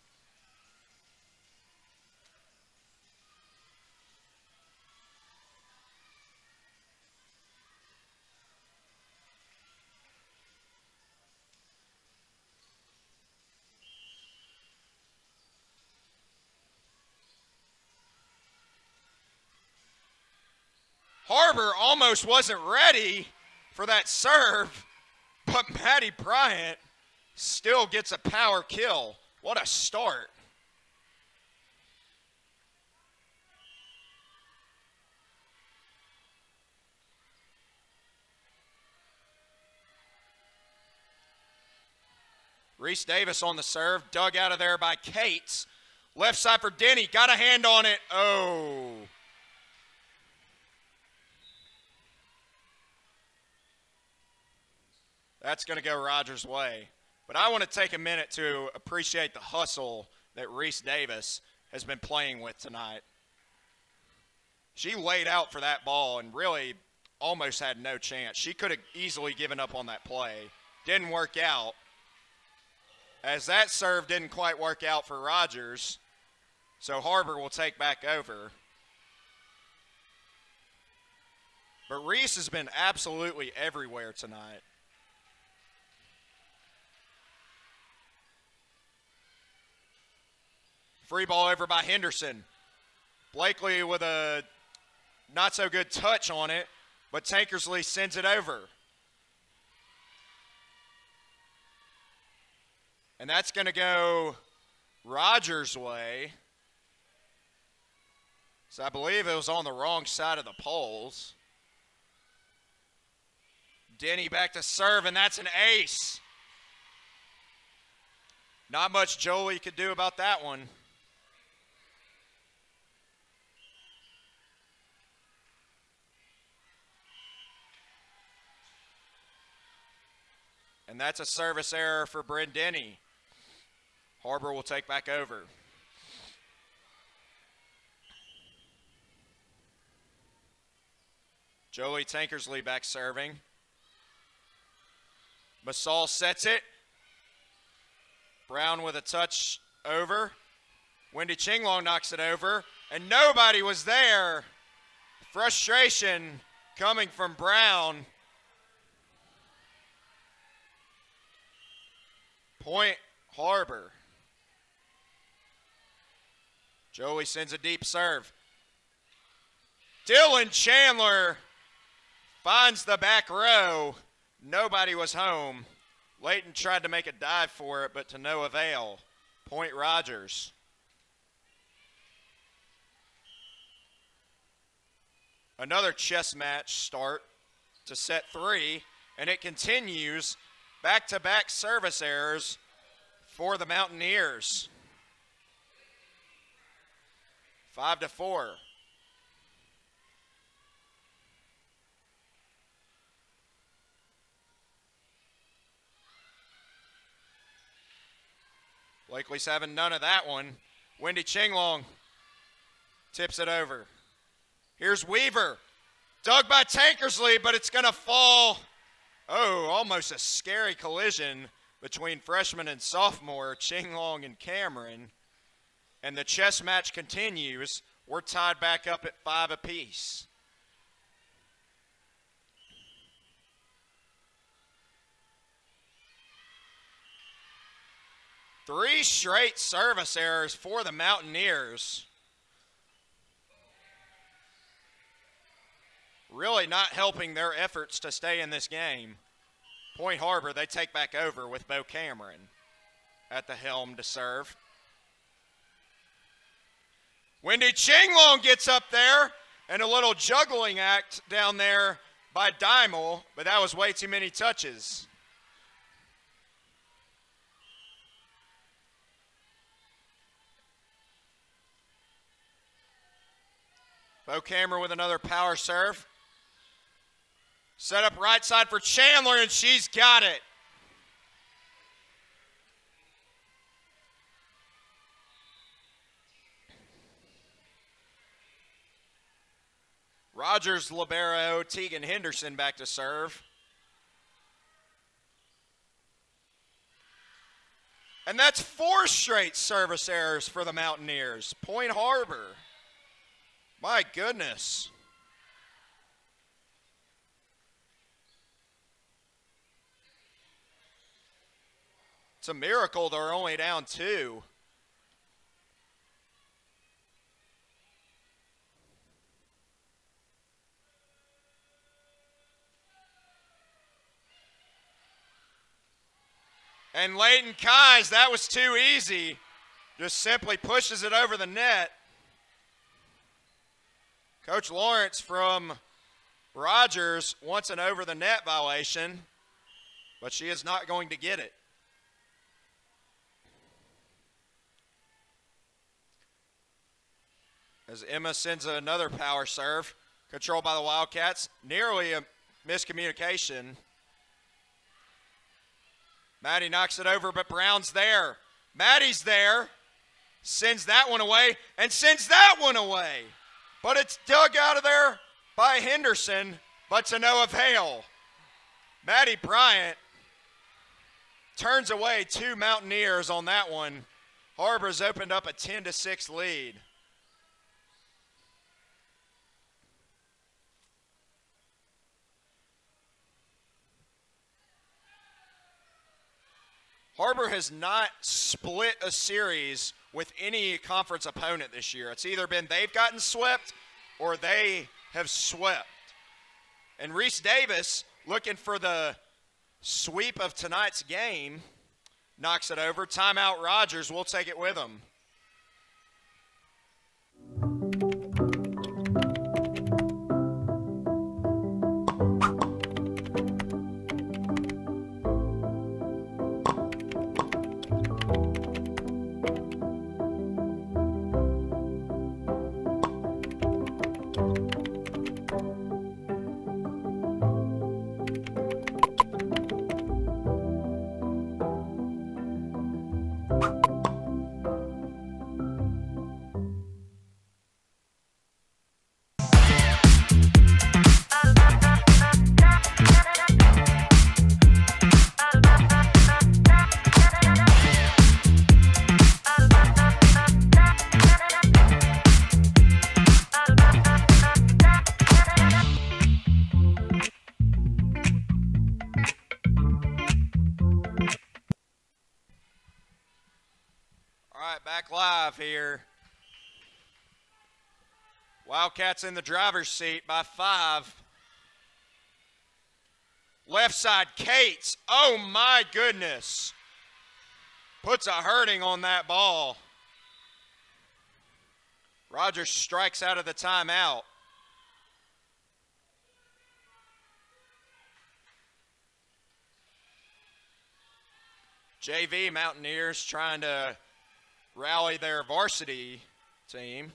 Har-Ber almost wasn't ready for that serve, but Maddie Bryant still gets a power kill. What a start. Reese Davis on the serve, dug out of there by Cates. Left side for Denny, got a hand on it. Oh. That's going to go Rogers' way. But I want to take a minute to appreciate the hustle that Reese Davis has been playing with tonight. She laid out for that ball and really almost had no chance. She could have easily given up on that play. Didn't work out. As that serve didn't quite work out for Rogers, so Har-Ber will take back over. But Reese has been absolutely everywhere tonight. Free ball over by Henderson. Blakely with a not so good touch on it, but Tankersley sends it over. And that's going to go Rogers' way. So I believe it was on the wrong side of the poles. Denny back to serve, and that's an ace. Not much Jolie could do about that one. And that's a service error for Bryn Denny. Har-Ber will take back over. Jolie Tankersley back serving. Masal sets it. Brown with a touch over. Wendy Chinglong knocks it over. And nobody was there. Frustration coming from Brown. Point Har-Ber. Jolie sends a deep serve. Dylan Chandler finds the back row. Nobody was home. Layton tried to make a dive for it, but to no avail. Point Rogers. Another chess match start to set 3, and it continues. Back-to-back service errors for the Mountaineers. 5-4. Blakely's having none of that one. Wendy Chinglong tips it over. Here's Weaver. Dug by Tankersley, but it's going to fall. Oh, almost a scary collision between freshman and sophomore, Chinglong and Cameron. And the chess match continues. We're tied back up at 5 apiece. Three straight service errors for the Mountaineers. Really not helping their efforts to stay in this game. Point Har-Ber, they take back over with Bo Cameron at the helm to serve. Wendy Chinglong gets up there, and a little juggling act down there by Dymel, but that was way too many touches. Bo Cameron with another power serve. Set up right side for Chandler, and she's got it. Rogers libero Tegan Henderson back to serve. And that's 4 straight service errors for the Mountaineers. Point Har-Ber. My goodness. It's a miracle they're only down 2. And Leighton Keyes, that was too easy. Just simply pushes it over the net. Coach Lawrence from Rogers wants an over the net violation, but she is not going to get it. As Emma sends another power serve, controlled by the Wildcats. Nearly a miscommunication. Maddie knocks it over, but Brown's there. Maddie's there. Sends that one away and sends that one away. But it's dug out of there by Henderson, but to no avail. Maddie Bryant turns away 2 Mountaineers on that one. Har-Ber's opened up a 10-6 lead. Har-Ber has not split a series with any conference opponent this year. It's either been they've gotten swept or they have swept. And Reese Davis, looking for the sweep of tonight's game, knocks it over. Timeout Rogers. We'll take it with him. Back live here. Wildcats in the driver's seat by 5. Left side, Cates. Oh my goodness. Puts a hurting on that ball. Rogers strikes out of the timeout. JV Mountaineers trying to rally their varsity team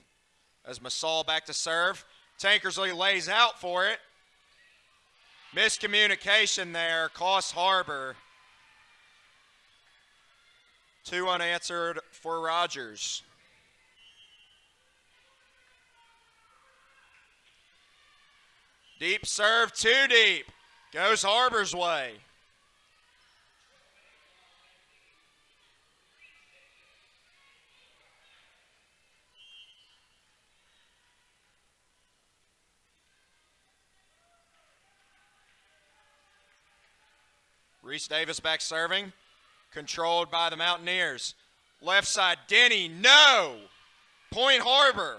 as Masal back to serve. Tankersley lays out for it. Miscommunication there costs Har-Ber. 2 unanswered for Rogers. Deep serve, too deep. Goes Har-Ber's way. Reese Davis back serving, controlled by the Mountaineers. Left side, Denny, no! Point Har-Ber.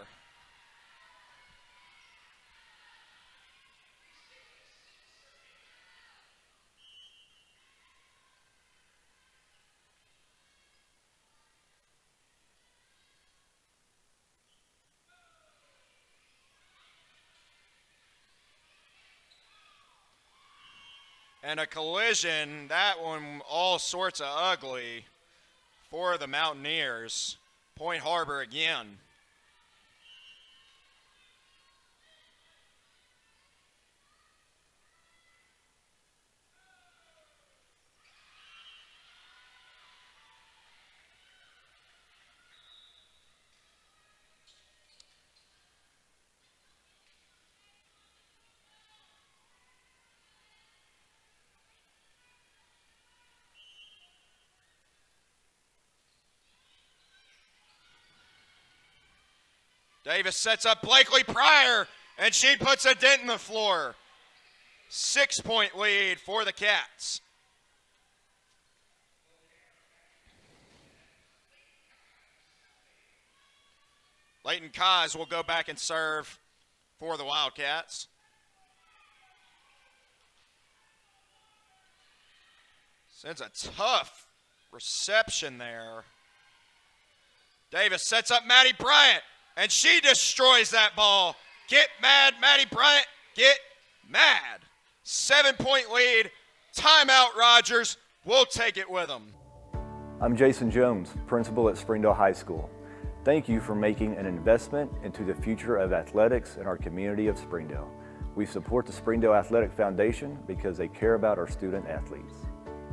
And a collision, that one all sorts of ugly for the Mountaineers. Point Har-Ber again. Davis sets up Blakely Pryor, and she puts a dent in the floor. 6-point lead for the Cats. Leighton Kaz will go back and serve for the Wildcats. Sends a tough reception there. Davis sets up Maddie Bryant, and she destroys that ball. Get mad, Maddie Bryant, get mad. 7-point lead. Timeout, Rogers. We'll take it with them. I'm Jason Jones, principal at Springdale High School. Thank you for making an investment into the future of athletics in our community of Springdale. We support the Springdale Athletic Foundation because they care about our student athletes.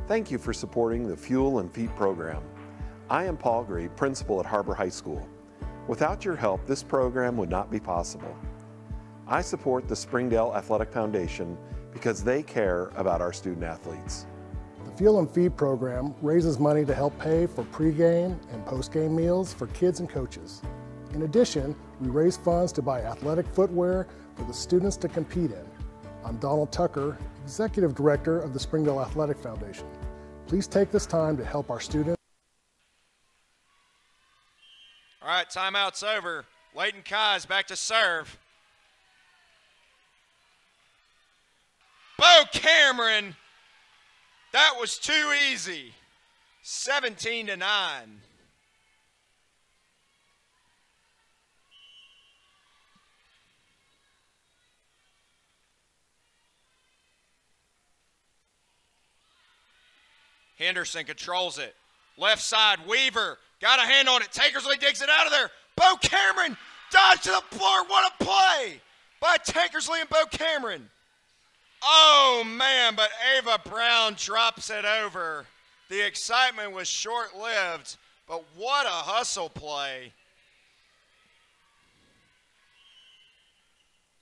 Thank you for supporting the Fuel and Feet program. I am Paul Gree, principal at Har-Ber High School. Without your help, this program would not be possible. I support the Springdale Athletic Foundation because they care about our student athletes. The Fuel and Feed program raises money to help pay for pregame and postgame meals for kids and coaches. In addition, we raise funds to buy athletic footwear for the students to compete in. I'm Donald Tucker, Executive Director of the Springdale Athletic Foundation. Please take this time to help our students. All right, timeout's over. Leighton Kaz back to serve. Bo Cameron. That was too easy. 17-9. Henderson controls it. Left side, Weaver. Got a hand on it. Tankersley digs it out of there. Bo Cameron dodged to the floor. What a play by Tankersley and Bo Cameron. Oh, man, but Ava Brown drops it over. The excitement was short-lived, but what a hustle play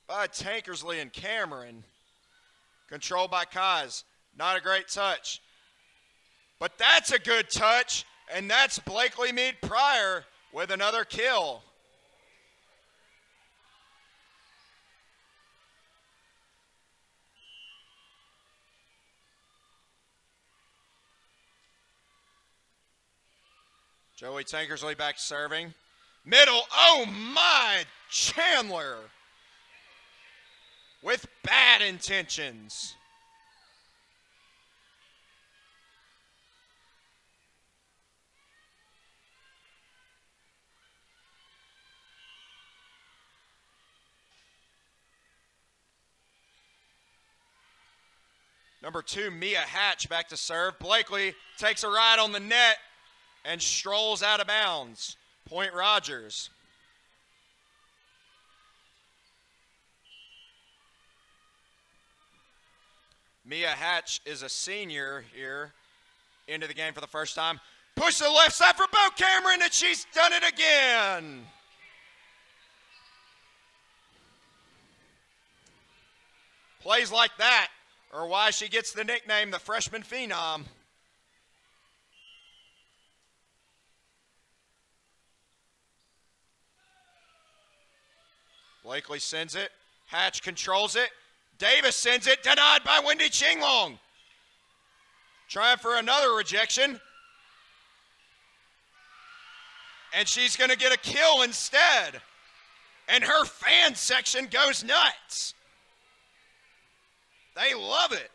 by Tankersley and Cameron. Controlled by Kaz. Not a great touch. But that's a good touch, and that's Blakely Mead Pryor with another kill. Joey Tankersley back serving. Middle, oh my, Chandler with bad intentions. Number 2, Mia Hatch back to serve. Blakely takes a ride on the net and strolls out of bounds. Point Rogers. Mia Hatch is a senior here into the game for the first time. Push to the left side for Bo Cameron, and she's done it again. Plays like that are why she gets the nickname the freshman phenom. Blakely sends it. Hatch controls it. Davis sends it. Denied by Wendy Chinglong. Trying for another rejection. And she's going to get a kill instead. And her fan section goes nuts. They love it.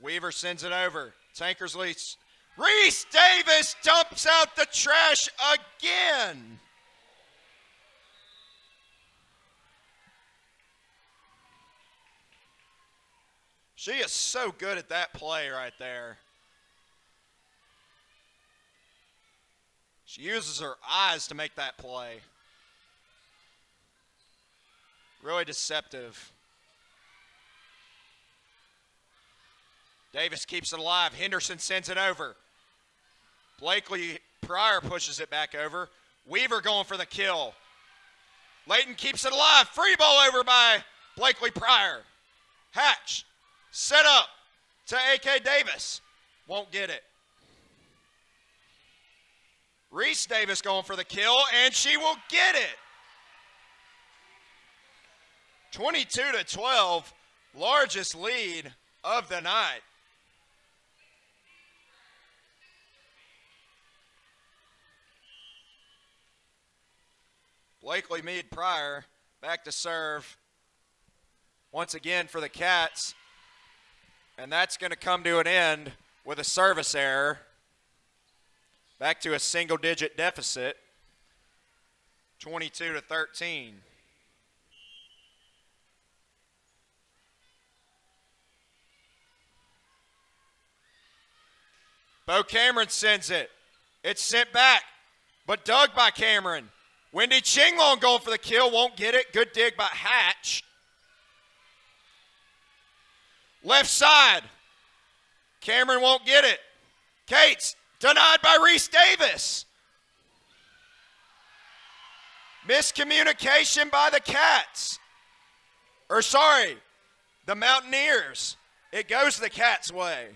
Weaver sends it over. Tankersley. Reese Davis dumps out the trash again. She is so good at that play right there. She uses her eyes to make that play. Really deceptive. Davis keeps it alive. Henderson sends it over. Blakely Pryor pushes it back over. Weaver going for the kill. Layton keeps it alive. Free ball over by Blakely Pryor. Hatch, set up to A.K. Davis. Won't get it. Reese Davis going for the kill, and she will get it. 22-12, largest lead of the night. Blakely Meade Pryor back to serve once again for the Cats. And that's going to come to an end with a service error. Back to a single-digit deficit, 22-13. Bo Cameron sends it. It's sent back, but dug by Cameron. Wendy Chinglong going for the kill, won't get it. Good dig by Hatch. Left side. Cameron won't get it. Cates, denied by Reese Davis. Miscommunication by the Cats. The Mountaineers. It goes the Cats' way.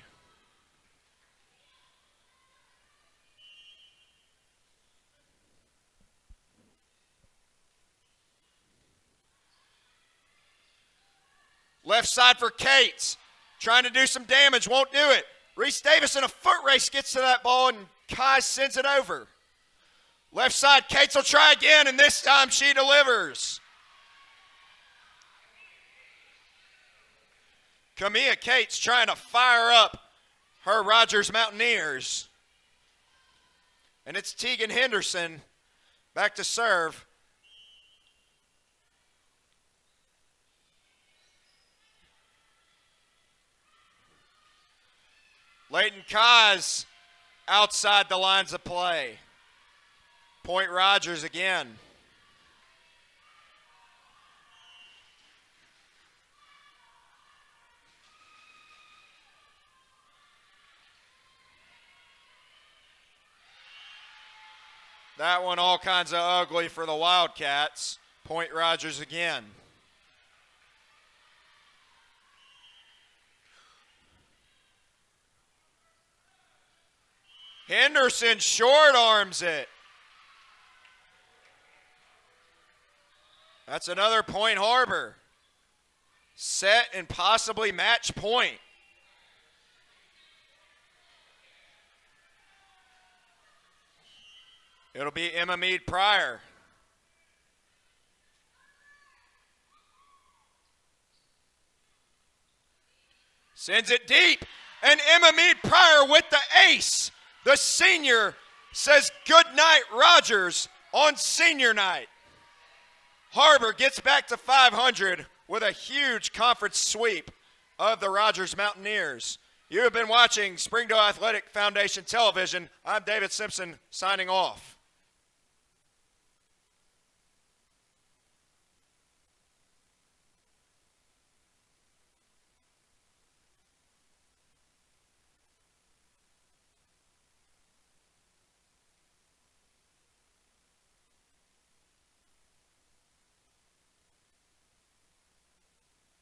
Left side for Cates. Trying to do some damage, won't do it. Reese Davis in a foot race gets to that ball, and Kai sends it over. Left side, Cates will try again, and this time she delivers. Kamia Cates trying to fire up her Rogers Mountaineers. And it's Tegan Henderson back to serve. Leighton Kaz outside the lines of play. Point Rogers again. That one all kinds of ugly for the Wildcats. Point Rogers again. Henderson short arms it. That's another point Har-Ber. Set and possibly match point. It'll be Emma Meade Pryor. Sends it deep, and Emma Meade Pryor with the ace. The senior says good night, Rogers, on senior night. Har-Ber gets back to 500 with a huge conference sweep of the Rogers Mountaineers. You have been watching Springdale Athletic Foundation Television. I'm David Simpson signing off.